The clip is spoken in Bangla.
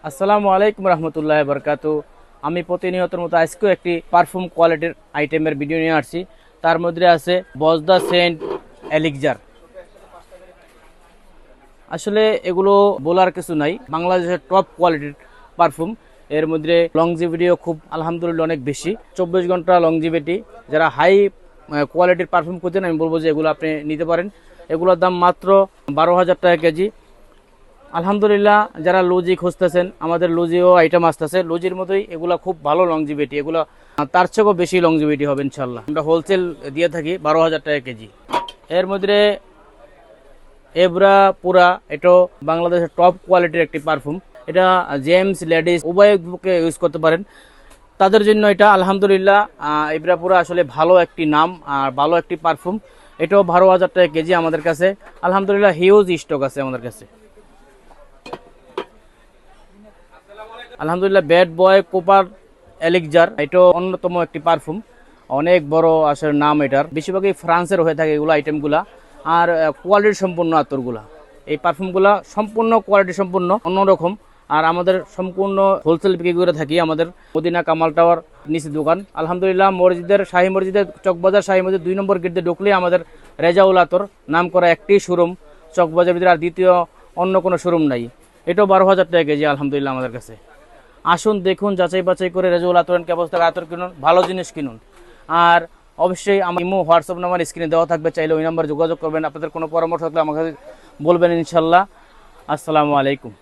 আসসালামু আলাইকুম রহমতুল্লাহ বরকাতু। আমি প্রতিনিয়তের মতো আজকেও একটি পারফিউম কোয়ালিটির আইটেমের ভিডিও নিয়ে আসছি। তার মধ্যে আছে বজদা সেন্ট এলিক্সার। আসলে এগুলো বলার কিছু নাই, বাংলাদেশের টপ কোয়ালিটির পারফিউম। এর মধ্যে লংজিভিটিও খুব আলহামদুলিল্লাহ অনেক বেশি, 24 ঘন্টা লংজিভিটি। যারা হাই কোয়ালিটির পারফিউম করছেন আমি বলবো যে এগুলো আপনি নিতে পারেন। এগুলোর দাম মাত্র 12,000 টাকা কেজি। আলহামদুলিল্লাহ যারা লুজি খুঁজতেছেন, আমাদের লুজিও আইটেম আসতেছে। লুজির মতোই এগুলো খুব ভালো লংজিভিটি, এগুলো তার চেয়েও বেশি লংজিভিটি হবে ইনশাল্লাহ। আমরা হোলসেল দিয়ে থাকি 12,000 টাকা কেজি। এর মধ্যে এবরা পুরা, এটাও বাংলাদেশের টপ কোয়ালিটির একটি পারফিউম। এটা জেন্টস লেডিস উভয় বুকে ইউজ করতে পারেন, তাদের জন্য এটা আলহামদুলিল্লাহ। এবরা পুরা আসলে ভালো একটি নাম আর ভালো একটি পারফিউম। এটাও 12,000 টাকা কেজি আমাদের কাছে। আলহামদুলিল্লাহ হিউজ স্টক আছে আমাদের কাছে। আলহামদুলিল্লাহ ব্যাড বয় কোপার এলিক্সার, এটাও অন্যতম একটি পারফিউম। অনেক বড় আসলে নাম এটার, বেশিরভাগই ফ্রান্সের হয়ে থাকে এগুলো আইটেমগুলা। আর কোয়ালিটি সম্পূর্ণ আতরগুলা, এই পারফিউমগুলা সম্পূর্ণ কোয়ালিটি সম্পূর্ণ অন্যরকম। আর আমাদের সম্পূর্ণ হোলসেল বিক্রি করে থাকি আমাদের মদিনা কামাল টাওয়ার নিচে দোকান। আলহামদুলিল্লাহ মসজিদের শাহী মসজিদের চকবাজার শাহী মসজিদ 2 নম্বর গেট দিয়ে ঢুকলেই আমাদের রেজাউল আতর নাম করা একটি শোরুম চকবাজার ভিতরে, আর দ্বিতীয় অন্য কোনো শোরুম নাই। এটাও 12,000 টাকা কেজি আলহামদুলিল্লাহ আমাদের কাছে। আসুন দেখুন, যাচাই বাছাই করে রেজাউল আতর ক্যাবস্থার আতর কিনুন, ভালো জিনিস কিনুন। আর অবশ্যই আমার ইমো হোয়াটসঅ্যাপ নাম্বার স্ক্রিনে দেওয়া থাকবে, চাইলে ওই নাম্বার যোগাযোগ করবেন। আপনাদের কোনো পরামর্শ থাকলে আমাকে বলবেন ইনশাল্লাহ। আসসালামু আলাইকুম।